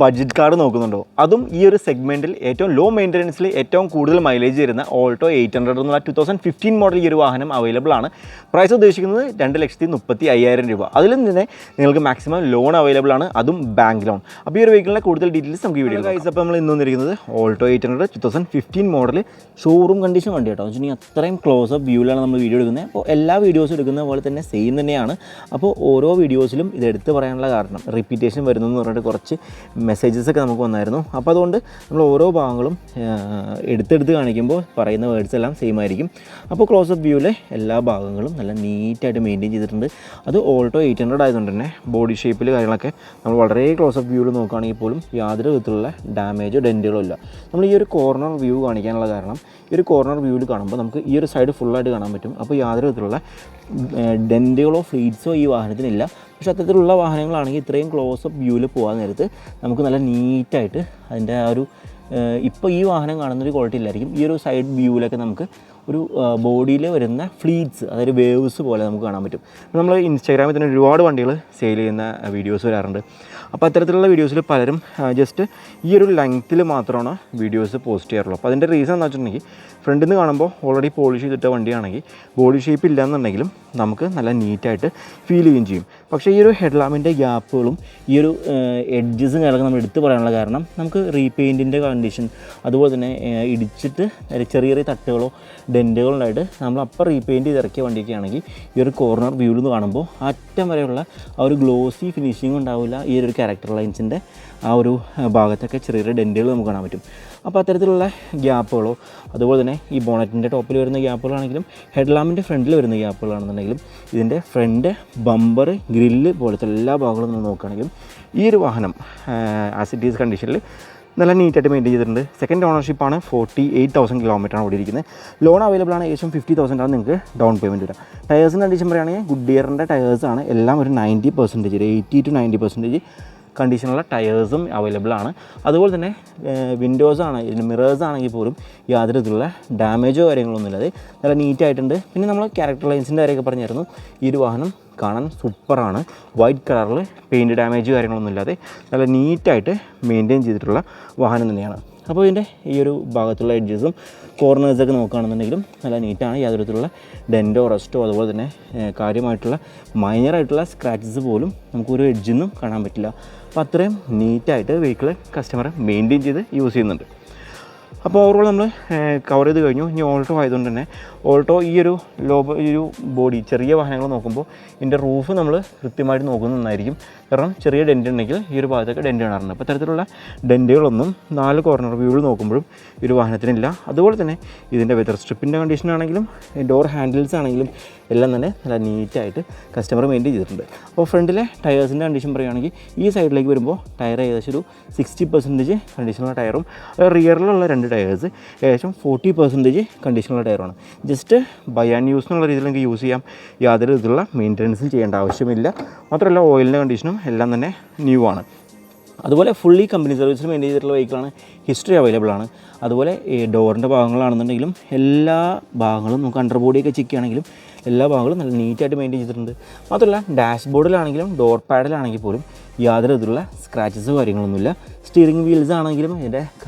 Budget car നോക്കുന്നുണ്ടോ, അതും ഈ ഒരു സെഗ്മെൻറ്റിൽ ഏറ്റവും ലോ മെയിൻ്റനൻസിൽ ഏറ്റവും കൂടുതൽ മൈലേജ് തരുന്ന ഓൾട്ടോ 800 എന്നുള്ള 2015 മോഡൽ ഈ ഒരു വാഹനം അവൈലബിൾ ആണ്. പ്രൈസ് ഉദ്ദേശിക്കുന്നത് 2,35,000 രൂപ. അതിൽ തന്നെ നിങ്ങൾക്ക് മാക്സിമം ലോൺ അവൈലബിൾ ആണ്, അതും ബാങ്ക് ലോൺ. അപ്പോൾ ഈ ഒരു വെഹിക്കിളിൻ്റെ കൂടുതൽ ഡീറ്റെയിൽസ് നമുക്ക് ഈ വീഡിയോ ഗൈസ്. അപ്പോൾ നമ്മൾ ഇന്ന് വന്നിരിക്കുന്നത് ഓൾട്ടോ 800 2015 മോഡൽ ഷോറൂം കണ്ടീഷൻ വണ്ടി കേട്ടോ. എന്ന് വെച്ചിട്ടുണ്ടെങ്കിൽ അത്രയും ക്ലോസ് അപ്പ് വ്യൂവിലാണ് നമ്മൾ വീഡിയോ എടുക്കുന്നത്. അപ്പോൾ എല്ലാ വീഡിയോസും എടുക്കുന്ന പോലെ തന്നെ സെയിം തന്നെയാണ്. അപ്പോൾ ഓരോ വീഡിയോസിലും ഇത് എടുത്ത് പറയാനുള്ള കാരണം റിപ്പീറ്റേഷൻ വരുന്നതെന്ന് പറഞ്ഞിട്ട് കുറച്ച് മെസ്സേജസൊക്കെ നമുക്ക് വന്നായിരുന്നു. അപ്പോൾ അതുകൊണ്ട് നമ്മൾ ഓരോ ഭാഗങ്ങളും എടുത്തെടുത്ത് കാണിക്കുമ്പോൾ പറയുന്ന വേർഡ്സ് എല്ലാം സെയിം ആയിരിക്കും. അപ്പോൾ ക്ലോസ് അപ്പ് വ്യൂവിലെ എല്ലാ ഭാഗങ്ങളും നല്ല നീറ്റായിട്ട് മെയിൻറ്റെയിൻ ചെയ്തിട്ടുണ്ട്. അത് ഓൾട്ടോ 800 ആയതുകൊണ്ട് തന്നെ ബോഡി ഷേപ്പിൽ കാര്യങ്ങളൊക്കെ നമ്മൾ വളരെ ക്ലോസ് അപ്പ് വ്യൂവിൽ നോക്കുകയാണെങ്കിൽ പോലും യാതൊരു വിധത്തിലുള്ള ഡാമേജോ ഡെൻറ്റുകളോ ഇല്ല. നമ്മൾ ഈ ഒരു കോർണർ വ്യൂ കാണിക്കാനുള്ള കാരണം ഈ ഒരു കോർണർ വ്യൂവിൽ കാണുമ്പോൾ നമുക്ക് ഈ ഒരു സൈഡ് ഫുള്ളായിട്ട് കാണാൻ പറ്റും. അപ്പോൾ യാതൊരു വിധത്തിലുള്ള ഡെൻറ്റുകളോ ഫ്ലീറ്റ്സോ ഈ വാഹനത്തിനില്ല. പക്ഷേ അത്തരത്തിലുള്ള വാഹനങ്ങളാണെങ്കിൽ ഇത്രയും ക്ലോസ് അപ്പ് വ്യൂവിൽ പോകാൻ നേരത്ത് നമുക്ക് നല്ല നീറ്റായിട്ട് അതിൻ്റെ ആ ഒരു ഇപ്പോൾ ഈ വാഹനം കാണുന്നൊരു ക്വാളിറ്റി ഇല്ലായിരിക്കും. ഈ ഒരു സൈഡ് വ്യൂവിലൊക്കെ നമുക്ക് ഒരു ബോഡിയിൽ വരുന്ന ഫ്ലീറ്റ്സ്, അതായത് വേവ്സ് പോലെ നമുക്ക് കാണാൻ പറ്റും. നമ്മൾ ഇൻസ്റ്റാഗ്രാമിൽ തന്നെ ഒരുപാട് വണ്ടികൾ സെയിൽ ചെയ്യുന്ന വീഡിയോസ് വരാറുണ്ട്. അപ്പോൾ അത്തരത്തിലുള്ള വീഡിയോസിൽ പലരും ജസ്റ്റ് ഈ ഒരു ലെങ്ത്തിൽ മാത്രമാണ് വീഡിയോസ് പോസ്റ്റ് ചെയ്യാറുള്ളൂ. അപ്പോൾ അതിൻ്റെ റീസൺ എന്താ വെച്ചിട്ടുണ്ടെങ്കിൽ ഫ്രണ്ടിൽ നിന്ന് കാണുമ്പോൾ ഓൾറെഡി പോളിഷ് ചെയ്തിട്ട വണ്ടിയാണെങ്കിൽ ബോഡി ഷേപ്പ് ഇല്ലയെന്നുണ്ടെങ്കിലും നമുക്ക് നല്ല നീറ്റായിട്ട് ഫീൽ ചെയ്യുകയും ചെയ്യും. പക്ഷേ ഈ ഒരു ഹെഡ് ലാമ്പിൻ്റെ ഗ്യാപ്പുകളും ഈ ഒരു എഡ്ജസും കാര്യങ്ങളൊക്കെ നമ്മൾ എടുത്ത് പറയാനുള്ള കാരണം നമുക്ക് റീപെയിൻറ്റിൻ്റെ കണ്ടീഷൻ, അതുപോലെ തന്നെ ഇടിച്ചിട്ട് ചെറിയ ചെറിയ തട്ടുകളോ ഡെൻറ്റുകളോ ഉണ്ടായിട്ട് നമ്മൾ അപ്പം റീപെയിൻറ്റ് ചെയ്ത് ഇറക്കിയ വണ്ടിയൊക്കെ ആണെങ്കിൽ ഈ ഒരു കോർണർ വ്യൂവിൽ നിന്ന് കാണുമ്പോൾ അറ്റം വരെയുള്ള ആ ഒരു ഗ്ലോസി ഫിനിഷിംഗ് ഉണ്ടാവില്ല. ഈ ഒരു ക്യാരക്ടർ ലൈൻസിൻ്റെ ആ ഒരു ഭാഗത്തൊക്കെ ചെറിയ ചെറിയ ഡെൻറ്റുകൾ നമുക്ക് കാണാൻ പറ്റും. അപ്പോൾ അത്തരത്തിലുള്ള ഗ്യാപ്പുകളോ അതുപോലെ തന്നെ ഈ ബോണറ്റിൻ്റെ ടോപ്പിൽ വരുന്ന ഗ്യാപ്പുകളാണെങ്കിലും ഹെഡ് ലാമ്പിൻ്റെ ഫ്രണ്ടിൽ വരുന്ന ഗ്യാപ്പുകളാണെന്നുണ്ടെങ്കിലും ഇതിൻ്റെ ഫ്രണ്ട് ബമ്പർ ഗ്രില്ല് പോലത്തെ എല്ലാ ഭാഗങ്ങളും നമ്മൾ നോക്കുകയാണെങ്കിലും ഈ ഒരു വാഹനം ആസ് ഇറ്റ് ഈസ് കണ്ടീഷനിൽ നല്ല നീറ്റായിട്ട് മെയിൻറ്റെയിൻ ചെയ്തിട്ടുണ്ട്. സെക്കൻഡ് ഓണർഷിപ്പാണ്. 48,000 കിലോമീറ്ററാണ് ഓടിയിരിക്കുന്നത്. ലോൺ അവൈലബിൾ ആണ്. ഏകദേശം 50,000 ആണ് നിങ്ങൾക്ക് ഡൗൺ പേയ്മെൻറ്റ് വരാം. ടയേഴ്സിൻ്റെ കണ്ടീഷൻ പറയുകയാണെങ്കിൽ ഗുഡ് ഇയറിൻ്റെ ടയേഴ്സാണ്. എല്ലാം ഒരു 90%, ഒരു 80 to 90% കണ്ടീഷനുള്ള ടയേഴ്സും അവൈലബിൾ ആണ്. അതുപോലെ തന്നെ വിൻഡോസാണ്, മിറേഴ്സ് ആണെങ്കിൽ പോലും യാതൊരു വിധത്തിലുള്ള ഡാമേജോ കാര്യങ്ങളൊന്നും ഇല്ലാതെ നല്ല നീറ്റായിട്ടുണ്ട്. പിന്നെ നമ്മൾ ക്യാരക്ടർ ലൈൻസിൻ്റെ കാര്യമൊക്കെ പറഞ്ഞായിരുന്നു. ഈ ഒരു വാഹനം കാണാൻ സൂപ്പറാണ്. വൈറ്റ് കളറിൽ പെയിൻറ്റ് ഡാമേജ് കാര്യങ്ങളൊന്നും ഇല്ലാതെ നല്ല നീറ്റായിട്ട് മെയിൻറ്റെയിൻ ചെയ്തിട്ടുള്ള വാഹനം തന്നെയാണ്. അപ്പോൾ ഇതിൻ്റെ ഈ ഒരു ഭാഗത്തുള്ള എഡ്ജസും കോർണേഴ്സൊക്കെ നോക്കുകയാണെന്നുണ്ടെങ്കിലും നല്ല നീറ്റാണ്. യാതൊരു വിധത്തിലുള്ള ഡെൻറ്റോ റസ്റ്റോ അതുപോലെ തന്നെ കാര്യമായിട്ടുള്ള മൈനറായിട്ടുള്ള സ്ക്രാച്ചസ് പോലും നമുക്കൊരു എഡ്ജിന്നും കാണാൻ പറ്റില്ല. അപ്പോൾ അത്രയും നീറ്റായിട്ട് വെഹിക്കിൾ കസ്റ്റമർ മെയിൻറ്റെയിൻ ചെയ്ത് യൂസ് ചെയ്യുന്നുണ്ട്. അപ്പോൾ ഓവറോൾ നമ്മൾ കവർ ചെയ്ത് കഴിഞ്ഞു. ഇനി ഓൾട്ടോ ആയതുകൊണ്ട് തന്നെ ഓൾട്ടോ ഈ ഒരു ബോഡി ചെറിയ വാഹനങ്ങൾ നോക്കുമ്പോൾ ഇതിൻ്റെ റൂഫ് നമ്മൾ കൃത്യമായിട്ട് നോക്കുന്നത് നന്നായിരിക്കും. കാരണം ചെറിയ ഡെൻറ്റ് ഉണ്ടെങ്കിൽ ഈ ഒരു ഭാഗത്തൊക്കെ ഡെൻറ്റ് കാണാറുണ്ട്. അപ്പോൾ ഇത്തരത്തിലുള്ള ഡെൻറ്റുകളൊന്നും 4 കോർണർ വ്യൂവിൽ നോക്കുമ്പോഴും ഈ ഒരു വാഹനത്തിനില്ല. അതുപോലെ തന്നെ ഇതിൻ്റെ വെതർ സ്ട്രിപ്പിൻ്റെ കണ്ടീഷനാണെങ്കിലും ഡോർ ഹാൻഡിൽസ് ആണെങ്കിലും എല്ലാം തന്നെ നല്ല നീറ്റായിട്ട് കസ്റ്റമർ മെയിൻറ്റെയിൻ ചെയ്തിട്ടുണ്ട്. അപ്പോൾ ഫ്രണ്ടിലെ ടയേഴ്സിൻ്റെ കണ്ടീഷൻ പറയുകയാണെങ്കിൽ ഈ സൈഡിലേക്ക് വരുമ്പോൾ ടയർ ഏകദേശം ഒരു 60% കണ്ടീഷനുള്ള ടയറും റിയറിലുള്ള 2 ടയേഴ്സ് ഏകദേശം 40% കണ്ടീഷനുള്ള ടയറുമാണ്. ജസ്റ്റ് ബൈ ആൻഡ് യൂസ് എന്നുള്ള രീതിയിൽ നമുക്ക് യൂസ് ചെയ്യാം. യാതൊരു വിധത്തിലുള്ള മെയിൻ്റനൻസും ചെയ്യേണ്ട ആവശ്യമില്ല. മാത്രമല്ല ഓയിലിൻ്റെ കണ്ടീഷനും എല്ലാം തന്നെ ന്യൂ ആണ്. അതുപോലെ ഫുള്ളി കമ്പനി സർവീസിൽ മെയിൻറ്റെയിൻ ചെയ്തിട്ടുള്ള വെഹിക്കിളാണ്. ഹിസ്റ്ററി അവൈലബിൾ ആണ്. അതുപോലെ ഈ ഡോറിൻ്റെ ഭാഗങ്ങളാണെന്നുണ്ടെങ്കിലും എല്ലാ ഭാഗങ്ങളും നമുക്ക് അണ്ടർ ബോഡിയൊക്കെ ചെക്ക് ചെയ്യുകയാണെങ്കിലും എല്ലാ ഭാഗങ്ങളും നല്ല നീറ്റായിട്ട് മെയിൻറ്റെയിൻ ചെയ്തിട്ടുണ്ട്. മാത്രമല്ല ഡാഷ്ബോർഡിലാണെങ്കിലും ഡോർ പാഡിലാണെങ്കിൽ പോലും യാതൊരു വിധത്തിലുള്ള സ്ക്രാച്ചസ് കാര്യങ്ങളൊന്നുമില്ല. സ്റ്റിയറിംഗ് വീൽസ് ആണെങ്കിലും ഇതിൻ്റെ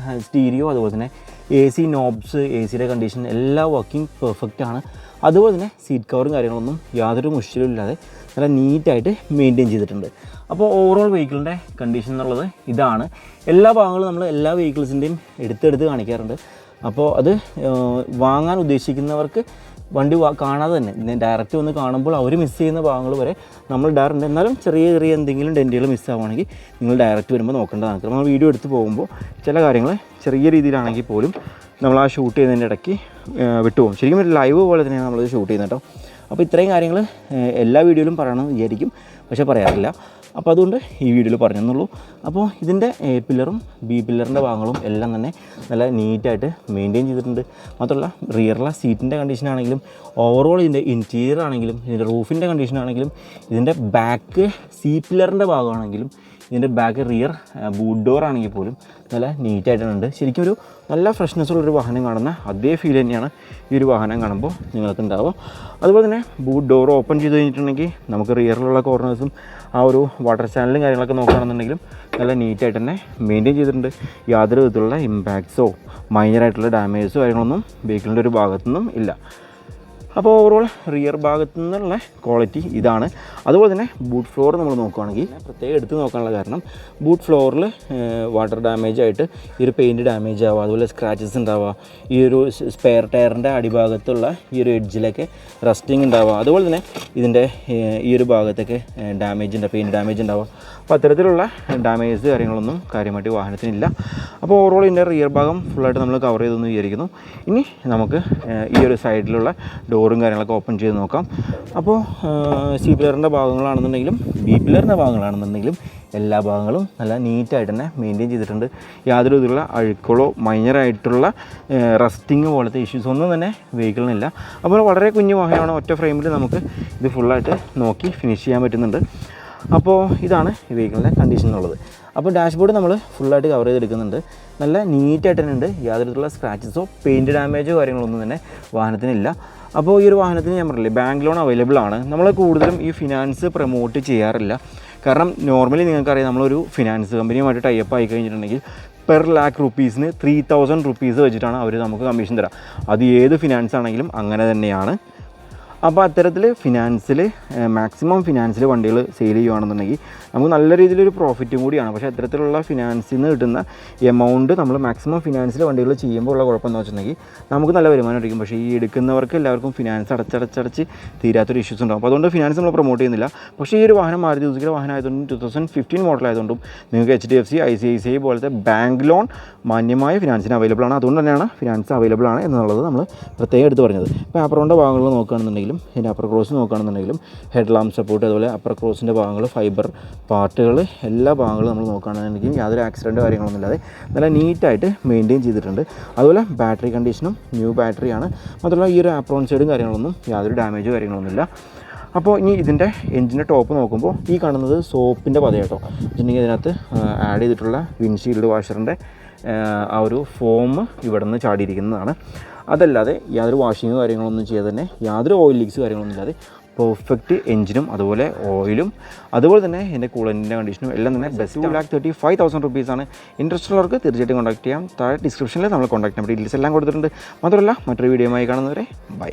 സ്റ്റീരിയോ അതുപോലെ തന്നെ AC നോബ്സ്, ACയുടെ കണ്ടീഷൻ എല്ലാം വർക്കിംഗ് പെർഫെക്റ്റ് ആണ്. അതുപോലെ തന്നെ സീറ്റ് കവറും കാര്യങ്ങളൊന്നും യാതൊരു മുഷിലും ഇല്ലാതെ നല്ല നീറ്റായിട്ട് മെയിൻറ്റെയിൻ ചെയ്തിട്ടുണ്ട്. അപ്പോൾ ഓവറോൾ വെഹിക്കിളിൻ്റെ കണ്ടീഷൻ എന്നുള്ളത് ഇതാണ്. എല്ലാ ഭാഗങ്ങളും നമ്മൾ എല്ലാ വെഹിക്കിൾസിൻ്റെയും എടുത്തെടുത്ത് കാണിക്കാറുണ്ട്. അപ്പോൾ അത് വാങ്ങാൻ ഉദ്ദേശിക്കുന്നവർക്ക് വണ്ടി കാണാതെ തന്നെ ഡയറക്റ്റ് വന്ന് കാണുമ്പോൾ അവർ മിസ് ചെയ്യുന്ന ഭാഗങ്ങൾ വരെ നമ്മൾ ഇടാറുണ്ട്. എന്നാലും ചെറിയ ചെറിയ എന്തെങ്കിലും ഡെൻറ്റുകൾ മിസ്സാവുകയാണെങ്കിൽ നിങ്ങൾ ഡയറക്റ്റ് വരുമ്പോൾ നോക്കേണ്ടതാണ്. നമ്മൾ വീഡിയോ എടുത്ത് പോകുമ്പോൾ ചില കാര്യങ്ങൾ ചെറിയ രീതിയിലാണെങ്കിൽ പോലും നമ്മൾ ആ ഷൂട്ട് ചെയ്യുന്നതിൻ്റെ ഇടയ്ക്ക് വിട്ടുപോകും. ശരിക്കും ഒരു ലൈവ് പോലെ തന്നെയാണ് നമ്മളത് ഷൂട്ട് ചെയ്യുന്നത് കേട്ടോ. അപ്പോൾ ഇത്രയും കാര്യങ്ങൾ എല്ലാ വീഡിയോയിലും പറയണമെന്ന് വിചാരിക്കും, പക്ഷേ പറയാറില്ല. അപ്പോൾ അതുകൊണ്ട് ഈ വീഡിയോയിൽ പറഞ്ഞെന്നുള്ളൂ. അപ്പോൾ ഇതിൻ്റെ A പില്ലറും B പില്ലറിൻ്റെ ഭാഗങ്ങളും എല്ലാം തന്നെ നല്ല നീറ്റായിട്ട് മെയിൻറ്റെയിൻ ചെയ്തിട്ടുണ്ട്. മാത്രമല്ല റിയറിലെ സീറ്റിൻ്റെ കണ്ടീഷനാണെങ്കിലും ഓവറോൾ ഇതിൻ്റെ ഇൻറ്റീരിയർ ആണെങ്കിലും ഇതിൻ്റെ റൂഫിൻ്റെ കണ്ടീഷനാണെങ്കിലും ഇതിൻ്റെ ബാക്ക് C പില്ലറിൻ്റെ ഭാഗമാണെങ്കിലും ഇതിൻ്റെ ബാക്ക് റിയർ ബൂട്ട് ഡോർ ആണെങ്കിൽ പോലും നല്ല നീറ്റായിട്ടുണ്ട്. ശരിക്കും ഒരു നല്ല ഫ്രഷ്നെസ് ഉള്ളൊരു വാഹനം കാണുന്ന അതേ ഫീൽ തന്നെയാണ് ഈ ഒരു വാഹനം കാണുമ്പോൾ നിങ്ങൾക്ക് ഉണ്ടാവുക. അതുപോലെ തന്നെ ബൂട്ട് ഡോർ ഓപ്പൺ ചെയ്ത് കഴിഞ്ഞിട്ടുണ്ടെങ്കിൽ നമുക്ക് റിയറിലുള്ള കോർണേഴ്സും ആ ഒരു വാട്ടർ ചാനലും കാര്യങ്ങളൊക്കെ നോക്കുകയാണെന്നുണ്ടെങ്കിലും നല്ല നീറ്റായിട്ട് തന്നെ മെയിൻറ്റെയിൻ ചെയ്തിട്ടുണ്ട്. യാതൊരു വിധത്തിലുള്ള ഇമ്പാക്ട്സോ മൈനറായിട്ടുള്ള ഡാമേജസോ കാര്യങ്ങളൊന്നും വെഹിക്കിളിൻ്റെ ഒരു ഭാഗത്തുനിന്നും ഇല്ല. അപ്പോൾ ഓവറോൾ റിയർ ഭാഗത്തു നിന്നുള്ള ക്വാളിറ്റി ഇതാണ്. അതുപോലെ തന്നെ ബൂട്ട് ഫ്ലോർ നമ്മൾ നോക്കുകയാണെങ്കിൽ പ്രത്യേകം എടുത്ത് നോക്കാനുള്ള കാരണം ബൂട്ട് ഫ്ലോറിൽ വാട്ടർ ഡാമേജ് ആയിട്ട് ഈ ഒരു പെയിൻറ്റ് ഡാമേജ് ആവുക, അതുപോലെ സ്ക്രാച്ചസ് ഉണ്ടാവുക, ഈ ഒരു സ്പെയർ ടയറിൻ്റെ അടിഭാഗത്തുള്ള ഈ ഒരു എഡ്ജിലൊക്കെ റസ്റ്റിംഗ് ഉണ്ടാവുക, അതുപോലെ തന്നെ ഇതിൻ്റെ ഈ ഒരു ഭാഗത്തൊക്കെ ഡാമേജ് ഉണ്ട്, പെയിൻറ്റ് ഡാമേജ് ഉണ്ടാവുക. അപ്പോൾ അത്തരത്തിലുള്ള ഡാമേജ് കാര്യങ്ങളൊന്നും കാര്യമായിട്ട് വാഹനത്തിനില്ല. അപ്പോൾ ഓവറോൾ ഇതിൻ്റെ റിയർ ഭാഗം ഫുള്ളായിട്ട് നമ്മൾ കവർ ചെയ്തെന്ന് വിചാരിക്കുന്നു. ഇനി നമുക്ക് ഈ ഒരു സൈഡിലുള്ള ഡോറും കാര്യങ്ങളൊക്കെ ഓപ്പൺ ചെയ്ത് നോക്കാം. അപ്പോൾ സി പില്ലറിൻ്റെ ഭാഗങ്ങളാണെന്നുണ്ടെങ്കിലും ബി പില്ലറിൻ്റെ ഭാഗങ്ങളാണെന്നുണ്ടെങ്കിലും എല്ലാ ഭാഗങ്ങളും നല്ല നീറ്റായിട്ട് തന്നെ മെയിൻറ്റെയിൻ ചെയ്തിട്ടുണ്ട്. യാതൊരു വിധത്തിലുള്ള അഴുക്കുകളോ മൈനറായിട്ടുള്ള റസ്റ്റിങ് പോലത്തെ ഇഷ്യൂസ് ഒന്നും തന്നെ വെഹിക്കിളിനില്ല. അപ്പോൾ വളരെ കുഞ്ഞു വാഹനമാണ്, ഒറ്റ ഫ്രെയിമിൽ നമുക്ക് ഇത് ഫുള്ളായിട്ട് നോക്കി ഫിനിഷ് ചെയ്യാൻ പറ്റുന്നുണ്ട്. അപ്പോൾ ഇതാണ് ഈ വെഹിക്കിളിൻ്റെ കണ്ടീഷൻ എന്നുള്ളത്. അപ്പോൾ ഡാഷ്ബോർഡ് നമ്മൾ ഫുള്ളായിട്ട് കവർ ചെയ്തെടുക്കുന്നുണ്ട്. നല്ല നീറ്റായിട്ട് തന്നെ ഉണ്ട്. യാതൊരു വിധത്തിലുള്ള സ്ക്രാച്ചസോ പെയിൻറ്റ് ഡാമേജോ കാര്യങ്ങളൊന്നും തന്നെ വാഹനത്തിനില്ല. അപ്പോൾ ഈ ഒരു വാഹനത്തിന് ഞാൻ പറഞ്ഞില്ലേ ബാങ്ക് ലോൺ അവൈലബിൾ ആണ്. നമ്മൾ കൂടുതലും ഈ ഫിനാൻസ് പ്രൊമോട്ട് ചെയ്യാറില്ല. കാരണം നോർമലി നിങ്ങൾക്കറിയാം നമ്മളൊരു ഫിനാൻസ് കമ്പനിയുമായിട്ട് ടൈപ്പ് ആയി കഴിഞ്ഞിട്ടുണ്ടെങ്കിൽ പെർ ലാക്ക് റുപ്പീസിന് 3000 റുപ്പീസ് വെച്ചിട്ടാണ് അവർ നമുക്ക് കമ്മീഷൻ തരാം. അത് ഏത് ഫിനാൻസ് ആണെങ്കിലും അങ്ങനെ തന്നെയാണ്. അപ്പോൾ അത്തരത്തിൽ ഫിനാൻസിൽ മാക്സിമം ഫിനാൻസിൽ വണ്ടികൾ സെയിൽ ചെയ്യുകയാണെന്നുണ്ടെങ്കിൽ നമുക്ക് നല്ല രീതിയിലൊരു പ്രോഫിറ്റും കൂടിയാണ്. പക്ഷേ അത്തരത്തിലുള്ള ഫിനാൻസിൽ നിന്ന് കിട്ടുന്ന എമൗണ്ട് നമ്മൾ മാക്സിമം ഫിനാൻസിൽ വണ്ടികൾ ചെയ്യുമ്പോൾ ഉള്ള കുഴപ്പമെന്ന് വെച്ചിട്ടുണ്ടെങ്കിൽ നമുക്ക് നല്ല വരുമാനം എടുക്കും. പക്ഷേ ഈ എടുക്കുന്നവർക്ക് എല്ലാവർക്കും ഫിനാൻസ് അടച്ചടച്ച് തീരാത്തൊരു ഇഷ്യൂസ് ഉണ്ടാകും. അപ്പോൾ അതുകൊണ്ട് ഫിനാൻസ് നമ്മൾ പ്രൊമോട്ട് ചെയ്യുന്നില്ല. പക്ഷേ ഈ ഒരു വാഹനം മാരുതി സുസുക്കിയുടെ വാഹനം ആയതുകൊണ്ടും 2015 മോഡൽ ആയതുകൊണ്ടും നിങ്ങൾക്ക് HDFC ICICI പോലത്തെ ബാങ്ക് ലോൺ മാന്യമായ ഫിനാൻസിന് അവൈലബിൾ ആണ്. അതുകൊണ്ട് തന്നെയാണ് ഫിനാൻസ് അവൈലബിൾ ആണ് എന്നുള്ളത് നമ്മൾ പ്രത്യേകം എടുത്ത് പറഞ്ഞത്. ഇപ്പോൾ ആപ്പറോണിൻ്റെ ഭാഗങ്ങൾ നോക്കുകയാണെന്നുണ്ടെങ്കിലും ഇതിൻ്റെ അപ്പർ ക്രോസ് നോക്കുകയാണെന്നുണ്ടെങ്കിലും ഹെഡ് ലാമ്പ് സപ്പോർട്ട്, അതുപോലെ അപ്പർ ക്രോസിൻ്റെ ഭാഗങ്ങൾ, ഫൈബർ പാർട്ടുകൾ, എല്ലാ ഭാഗങ്ങളും നമ്മൾ നോക്കുകയാണെന്നുണ്ടെങ്കിൽ യാതൊരു ആക്സിഡൻറ്റോ കാര്യങ്ങളൊന്നും ഇല്ലാതെ നല്ല നീറ്റായിട്ട് മെയിൻറ്റെയിൻ ചെയ്തിട്ടുണ്ട്. അതുപോലെ ബാറ്ററി കണ്ടീഷനും ന്യൂ ബാറ്ററിയാണ്. മാത്രമല്ല ഈ ഒരു ആപ്രോൺ സൈഡും കാര്യങ്ങളൊന്നും യാതൊരു ഡാമേജോ കാര്യങ്ങളൊന്നുമില്ല. അപ്പോൾ ഇനി ഇതിൻ്റെ എഞ്ചിൻ്റെ ടോപ്പ് നോക്കുമ്പോൾ ഈ കാണുന്നത് സോപ്പിൻ്റെ പതയാട്ടോ. വെച്ചിട്ടുണ്ടെങ്കിൽ ഇതിനകത്ത് ആഡ് ചെയ്തിട്ടുള്ള വിൻഷീൽഡ് വാഷറിൻ്റെ ആ ഒരു ഫോം ഇവിടെ നിന്ന് ചാടിയിരിക്കുന്നതാണ്. അതല്ലാതെ യാതൊരു വാഷിങ്ങോ കാര്യങ്ങളൊന്നും ചെയ്യാതെ തന്നെ യാതൊരു ഓയിൽ ലീക്സ് കാര്യങ്ങളൊന്നും ഇല്ലാതെ പെർഫെക്റ്റ് എഞ്ചിനും അതുപോലെ ഓയിലും അതുപോലെ തന്നെ എൻ്റെ കൂളൻറ്റിൻ്റെ കണ്ടീഷനും എല്ലാം തന്നെ ബെസ്റ്റ്. 2,35,000 റുപ്പീസാണ്. ഇൻട്രസ്റ്റ് ഉള്ളവർക്ക് തീർച്ചയായിട്ടും കോൺടാക്ട് ചെയ്യാം. താഴെ ഡിസ്ക്രിപ്ഷനിൽ നമ്മൾ കോൺടാക്ട് നമ്പർ ഡീറ്റെയിൽസ് എല്ലാം കൊടുത്തിട്ടുണ്ട്. മാത്രമല്ല മറ്റൊരു വീഡിയോയുമായി കാണുന്നവരെ ബൈ.